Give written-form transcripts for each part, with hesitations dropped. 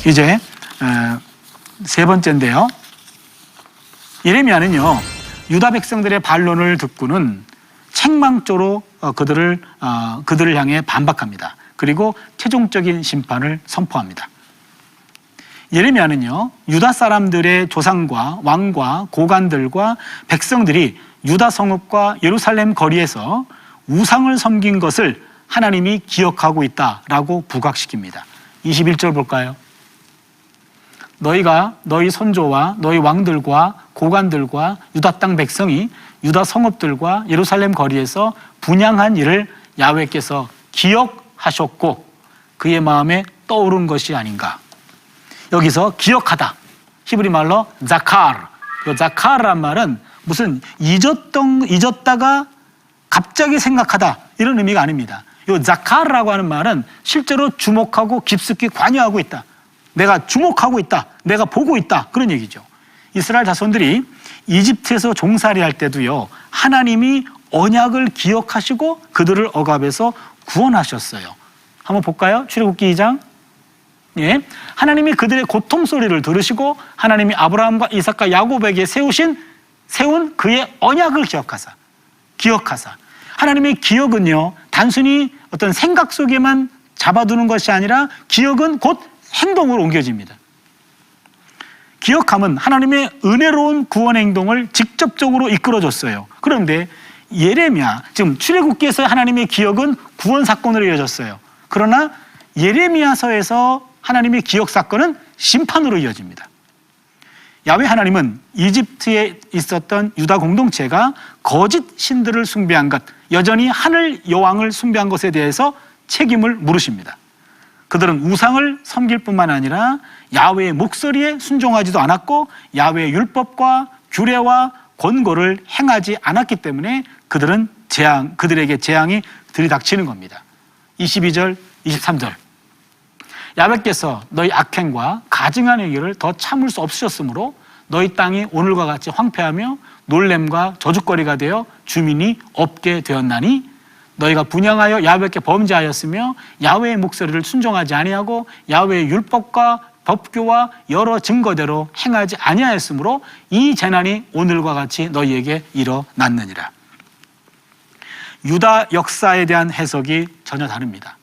이제 세 번째인데요. 예레미야는요, 유다 백성들의 반론을 듣고는 책망조로 그들을 향해 반박합니다. 그리고 최종적인 심판을 선포합니다. 예레미야는요, 유다 사람들의 조상과 왕과 고관들과 백성들이 유다 성읍과 예루살렘 거리에서 우상을 섬긴 것을 하나님이 기억하고 있다라고 부각시킵니다. 21절 볼까요? 너희가 너희 선조와 너희 왕들과 고관들과 유다 땅 백성이 유다 성읍들과 예루살렘 거리에서 분향한 일을 야훼께서 기억하셨고 그의 마음에 떠오른 것이 아닌가. 여기서 기억하다, 히브리 말로 자카르. 이 자카르란 말은 무슨 잊었다가 갑자기 생각하다 이런 의미가 아닙니다. 이 자카르라고 하는 말은 실제로 주목하고 깊숙이 관여하고 있다. 내가 주목하고 있다. 내가 보고 있다. 그런 얘기죠. 이스라엘 자손들이 이집트에서 종살이 할 때도요, 하나님이 언약을 기억하시고 그들을 억압에서 구원하셨어요. 한번 볼까요? 출애굽기 2장. 예, 하나님이 그들의 고통 소리를 들으시고 하나님이 아브라함과 이삭과 야곱에게 세운 그의 언약을 기억하사. 하나님의 기억은요, 단순히 어떤 생각 속에만 잡아두는 것이 아니라 기억은 곧 행동으로 옮겨집니다. 기억함은 하나님의 은혜로운 구원 행동을 직접적으로 이끌어줬어요. 그런데 예레미야, 지금 출애굽기에서 하나님의 기억은 구원 사건으로 이어졌어요. 그러나 예레미야서에서 하나님의 기억 사건은 심판으로 이어집니다. 야훼 하나님은 이집트에 있었던 유다 공동체가 거짓 신들을 숭배한 것, 여전히 하늘 여왕을 숭배한 것에 대해서 책임을 물으십니다. 그들은 우상을 섬길 뿐만 아니라 야훼의 목소리에 순종하지도 않았고 야훼의 율법과 규례와 권고를 행하지 않았기 때문에 그들에게 재앙이 들이닥치는 겁니다. 22절, 23절. 야훼께서 너희 악행과 가증한 행위를 더 참을 수 없으셨으므로 너희 땅이 오늘과 같이 황폐하며 놀램과 저주거리가 되어 주민이 없게 되었나니 너희가 분향하여 야훼께 범죄하였으며 야훼의 목소리를 순종하지 아니하고 야훼의 율법과 법규와 여러 증거대로 행하지 아니하였으므로 이 재난이 오늘과 같이 너희에게 일어났느니라. 유다 역사에 대한 해석이 전혀 다릅니다.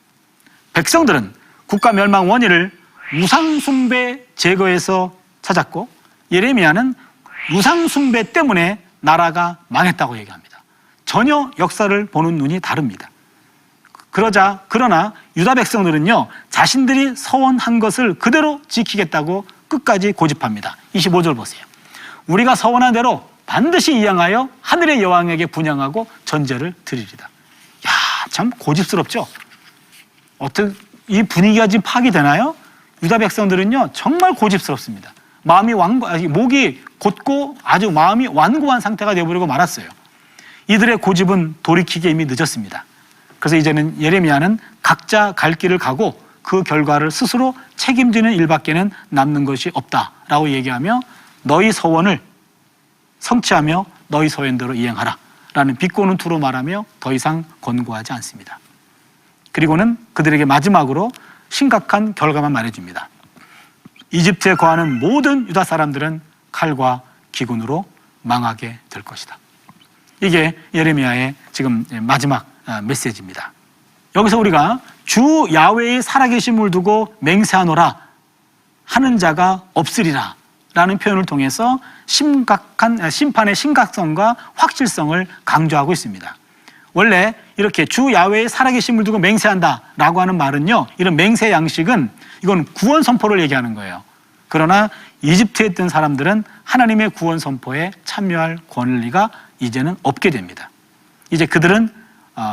백성들은 국가 멸망 원인을 우상 숭배 제거에서 찾았고 예레미야는 우상 숭배 때문에 나라가 망했다고 얘기합니다. 전혀 역사를 보는 눈이 다릅니다. 그러나 유다 백성들은요, 자신들이 서원한 것을 그대로 지키겠다고 끝까지 고집합니다. 25절 보세요. 우리가 서원한 대로 반드시 이행하여 하늘의 여왕에게 분향하고 전제를 드리리다. 야, 참 고집스럽죠? 이 분위기가 지금 파악되나요? 유다 백성들은요, 정말 고집스럽습니다. 목이 곧고 아주 마음이 완고한 상태가 되어버리고 말았어요. 이들의 고집은 돌이키기에 이미 늦었습니다. 그래서 이제는 예레미야는 각자 갈 길을 가고 그 결과를 스스로 책임지는 일밖에는 남는 것이 없다라고 얘기하며 너희 서원을 성취하며 너희 서원대로 이행하라 라는 비꼬는 투로 말하며 더 이상 권고하지 않습니다. 그리고는 그들에게 마지막으로 심각한 결과만 말해줍니다. 이집트에 거하는 모든 유다 사람들은 칼과 기근으로 망하게 될 것이다. 이게 예레미야의 지금 마지막 메시지입니다. 여기서 우리가 주 야훼의 살아계심을 두고 맹세하노라 하는 자가 없으리라 라는 표현을 통해서 심각한 심판의 심각성과 확실성을 강조하고 있습니다. 원래 이렇게 주 야훼의 살아계심을 두고 맹세한다라고 하는 말은요, 이런 맹세 양식은 이건 구원 선포를 얘기하는 거예요. 그러나 이집트에 있던 사람들은 하나님의 구원 선포에 참여할 권리가 이제는 없게 됩니다. 이제 그들은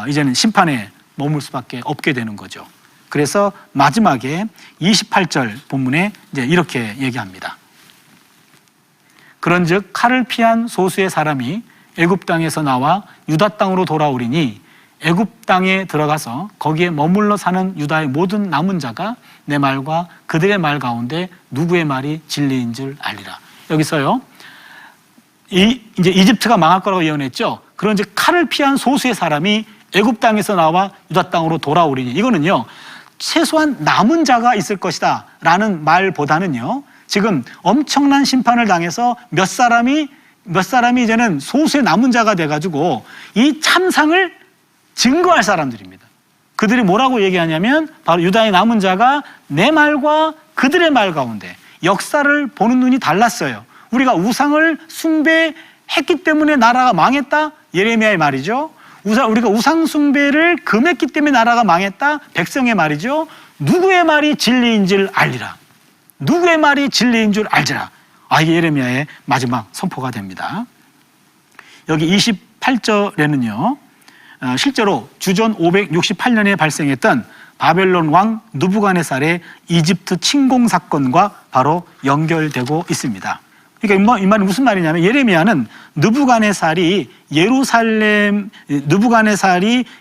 이제는 심판에 머물 수밖에 없게 되는 거죠. 그래서 마지막에 28절 본문에 이제 이렇게 얘기합니다. 그런즉 칼을 피한 소수의 사람이 애굽 땅에서 나와 유다 땅으로 돌아오리니 애굽 땅에 들어가서 거기에 머물러 사는 유다의 모든 남은 자가 내 말과 그들의 말 가운데 누구의 말이 진리인 줄 알리라. 여기서요, 이제 이집트가 망할 거라고 예언했죠. 그런즉 칼을 피한 소수의 사람이 애굽 땅에서 나와 유다 땅으로 돌아오리니, 이거는요, 최소한 남은 자가 있을 것이다 라는 말보다는요, 지금 엄청난 심판을 당해서 몇 사람이 이제는 소수의 남은 자가 돼가지고 이 참상을 증거할 사람들입니다. 그들이 뭐라고 얘기하냐면 바로 유다의 남은 자가 내 말과 그들의 말 가운데 역사를 보는 눈이 달랐어요. 우리가 우상을 숭배했기 때문에 나라가 망했다? 예레미야의 말이죠. 우리가 우상 숭배를 금했기 때문에 나라가 망했다? 백성의 말이죠. 누구의 말이 진리인 줄 알리라. 누구의 말이 진리인 줄 알지라. 이게 예레미야의 마지막 선포가 됩니다. 여기 28절에는요, 실제로 주전 568년에 발생했던 바벨론 왕 느부갓네살의 이집트 침공 사건과 바로 연결되고 있습니다. 그러니까 이 말은 무슨 말이냐면, 예레미야는 느부갓네살이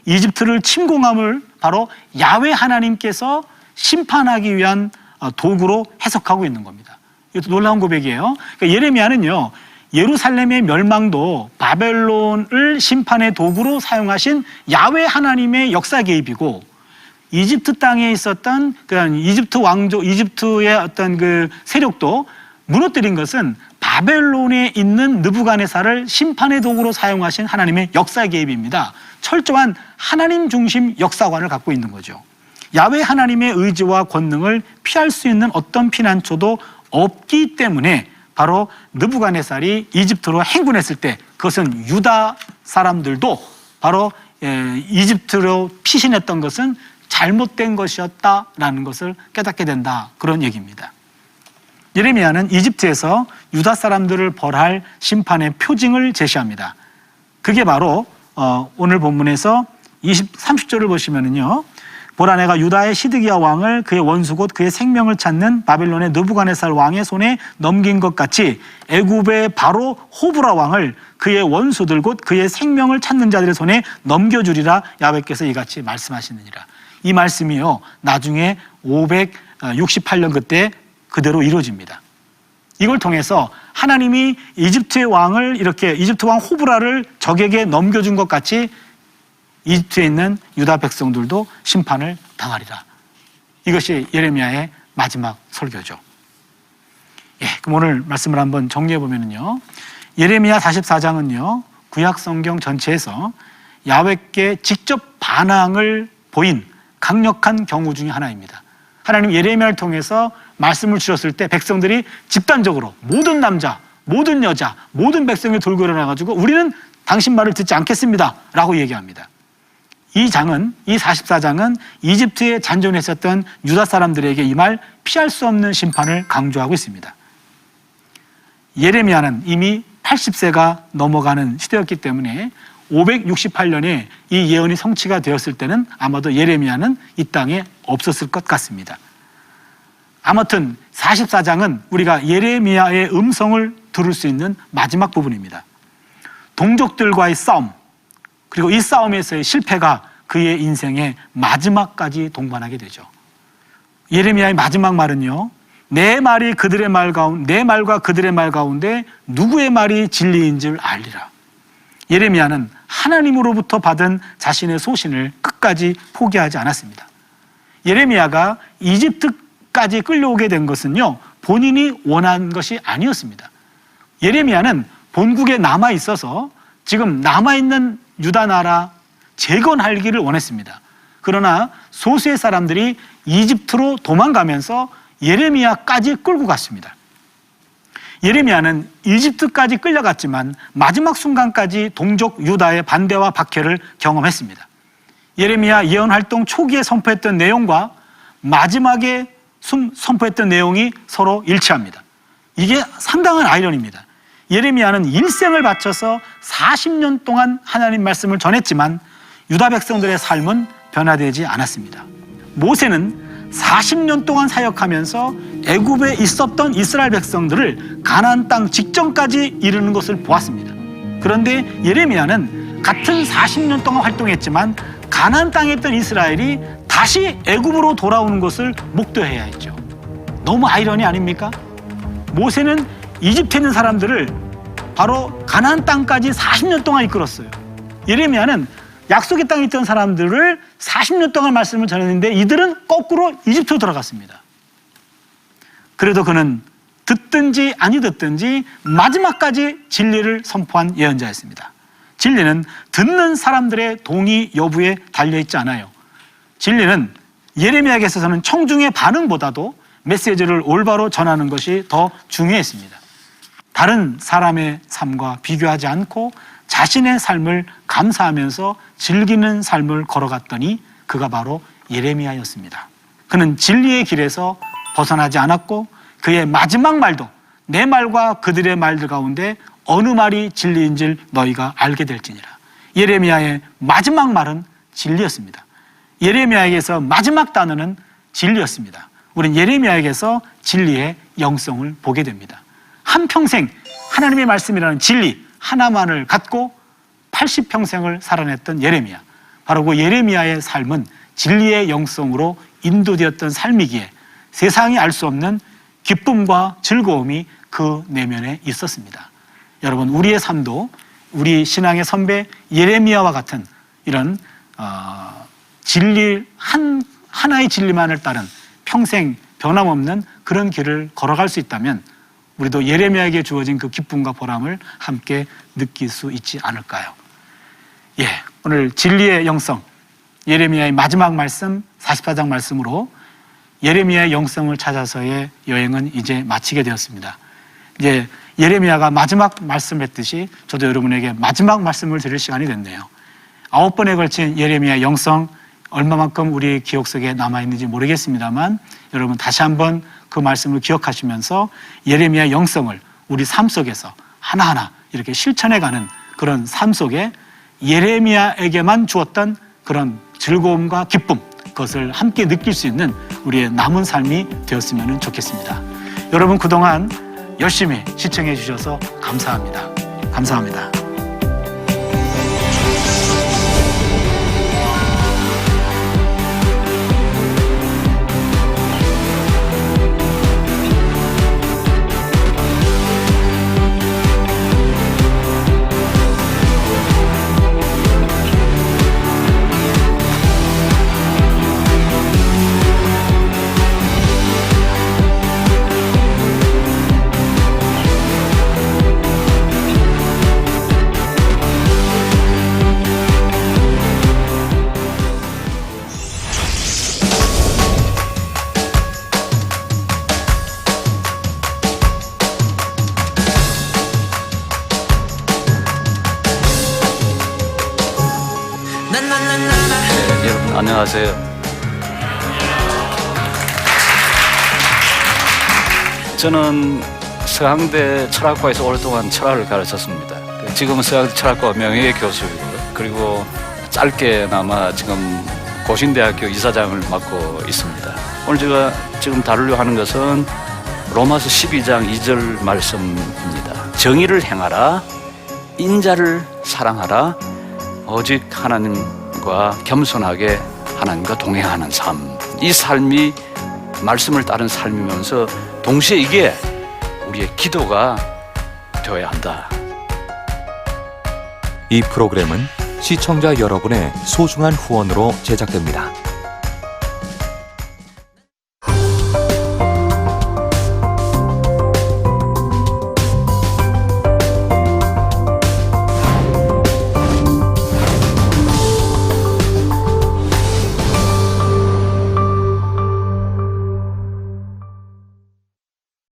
이집트를 침공함을 바로 야훼 하나님께서 심판하기 위한 도구로 해석하고 있는 겁니다. 이것도 놀라운 고백이에요. 그러니까 예레미야는요, 예루살렘의 멸망도 바벨론을 심판의 도구로 사용하신 야훼 하나님의 역사 개입이고, 이집트 땅에 있었던 이집트의 어떤 그 세력도 무너뜨린 것은 바벨론에 있는 느부갓네살을 심판의 도구로 사용하신 하나님의 역사 개입입니다. 철저한 하나님 중심 역사관을 갖고 있는 거죠. 야훼 하나님의 의지와 권능을 피할 수 있는 어떤 피난처도 없기 때문에 바로 느부갓네살이 이집트로 행군했을 때 그것은 유다 사람들도 바로 이집트로 피신했던 것은 잘못된 것이었다라는 것을 깨닫게 된다, 그런 얘기입니다. 예레미야는 이집트에서 유다 사람들을 벌할 심판의 표징을 제시합니다. 그게 바로 오늘 본문에서 30절을 보시면은요, 보라, 내가 유다의 시드기야 왕을 그의 원수 곧 그의 생명을 찾는 바벨론의 느부갓네살 왕의 손에 넘긴 것 같이 애굽의 바로 호브라 왕을 그의 원수들 곧 그의 생명을 찾는 자들의 손에 넘겨주리라. 야훼께서 이같이 말씀하시느니라. 이 말씀이요, 나중에 568년 그때 그대로 이루어집니다. 이걸 통해서 하나님이 이집트의 왕을 이렇게 이집트 왕 호브라를 적에게 넘겨준 것 같이 이집트에 있는 유다 백성들도 심판을 당하리라. 이것이 예레미야의 마지막 설교죠. 그럼 오늘 말씀을 한번 정리해 보면요, 예레미야 44장은요, 구약 성경 전체에서 야훼께 직접 반항을 보인 강력한 경우 중에 하나입니다. 하나님 예레미야를 통해서 말씀을 주셨을 때 백성들이 집단적으로 모든 남자, 모든 여자, 모든 백성이 돌고 일어나가지고 우리는 당신 말을 듣지 않겠습니다 라고 얘기합니다. 이 44장은 이집트에 잔존했었던 유다 사람들에게 이 말 피할 수 없는 심판을 강조하고 있습니다. 예레미야는 이미 80세가 넘어가는 시대였기 때문에 568년에 이 예언이 성취가 되었을 때는 아마도 예레미야는 이 땅에 없었을 것 같습니다. 아무튼 44장은 우리가 예레미야의 음성을 들을 수 있는 마지막 부분입니다. 동족들과의 싸움, 그리고 이 싸움에서의 실패가 그의 인생의 마지막까지 동반하게 되죠. 예레미야의 마지막 말은요, 내 말과 그들의 말 가운데 누구의 말이 진리인 줄 알리라. 예레미야는 하나님으로부터 받은 자신의 소신을 끝까지 포기하지 않았습니다. 예레미야가 이집트까지 끌려오게 된 것은요, 본인이 원한 것이 아니었습니다. 예레미야는 본국에 남아 있어서 지금 남아있는 유다 나라 재건하기를 원했습니다. 그러나 소수의 사람들이 이집트로 도망가면서 예레미야까지 끌고 갔습니다. 예레미야는 이집트까지 끌려갔지만 마지막 순간까지 동족 유다의 반대와 박해를 경험했습니다. 예레미야 예언활동 초기에 선포했던 내용과 마지막에 선포했던 내용이 서로 일치합니다. 이게 상당한 아이러니입니다. 예레미야는 일생을 바쳐서 40년 동안 하나님 말씀을 전했지만 유다 백성들의 삶은 변화되지 않았습니다. 모세는 40년 동안 사역하면서 애굽에 있었던 이스라엘 백성들을 가나안 땅 직전까지 이르는 것을 보았습니다. 그런데 예레미야는 같은 40년 동안 활동했지만 가나안 땅에 있던 이스라엘이 다시 애굽으로 돌아오는 것을 목도해야 했죠. 너무 아이러니 아닙니까? 모세는 이집트에 있는 사람들을 바로 가나안 땅까지 40년 동안 이끌었어요. 예레미야는 약속의 땅에 있던 사람들을 40년 동안 말씀을 전했는데 이들은 거꾸로 이집트로 들어갔습니다. 그래도 그는 듣든지 아니 듣든지 마지막까지 진리를 선포한 예언자였습니다. 진리는 듣는 사람들의 동의 여부에 달려있지 않아요. 진리는 예레미야에게서는 청중의 반응보다도 메시지를 올바로 전하는 것이 더 중요했습니다. 다른 사람의 삶과 비교하지 않고 자신의 삶을 감사하면서 즐기는 삶을 걸어갔더니 그가 바로 예레미야였습니다. 그는 진리의 길에서 벗어나지 않았고 그의 마지막 말도 내 말과 그들의 말들 가운데 어느 말이 진리인 줄 너희가 알게 될지니라. 예레미야의 마지막 말은 진리였습니다. 예레미야에게서 마지막 단어는 진리였습니다. 우린 예레미야에게서 진리의 영성을 보게 됩니다. 한평생 하나님의 말씀이라는 진리 하나만을 갖고 80평생을 살아냈던 예레미야. 바로 그 예레미야의 삶은 진리의 영성으로 인도되었던 삶이기에 세상이 알 수 없는 기쁨과 즐거움이 그 내면에 있었습니다. 여러분, 우리의 삶도 우리 신앙의 선배 예레미야와 같은 이런 진리 하나의 진리만을 따른 평생 변함없는 그런 길을 걸어갈 수 있다면 우리도 예레미야에게 주어진 그 기쁨과 보람을 함께 느낄 수 있지 않을까요? 오늘 진리의 영성, 예레미야의 마지막 말씀 44장 말씀으로 예레미야의 영성을 찾아서의 여행은 이제 마치게 되었습니다. 이제 예레미야가 마지막 말씀했듯이 저도 여러분에게 마지막 말씀을 드릴 시간이 됐네요. 9번에 걸친 예레미야 영성 얼마만큼 우리 기억 속에 남아있는지 모르겠습니다만 여러분 다시 한번 그 말씀을 기억하시면서 예레미야 영성을 우리 삶 속에서 하나하나 이렇게 실천해가는 그런 삶 속에 예레미야에게만 주었던 그런 즐거움과 기쁨, 그것을 함께 느낄 수 있는 우리의 남은 삶이 되었으면 좋겠습니다. 여러분 그동안 열심히 시청해 주셔서 감사합니다. 감사합니다. 여러분 안녕하세요. 저는 서강대 철학과에서 오랫동안 철학을 가르쳤습니다. 지금은 서강대 철학과 명예 교수이고요. 그리고 짧게나마 지금 고신대학교 이사장을 맡고 있습니다. 오늘 제가 지금 다루려고 하는 것은 로마서 12장 2절 말씀입니다. 정의를 행하라, 인자를 사랑하라, 오직 하나님과 겸손하게 하나님과 동행하는 삶. 이 삶이 말씀을 따른 삶이면서 동시에 이게 우리의 기도가 되어야 한다. 이 프로그램은 시청자 여러분의 소중한 후원으로 제작됩니다.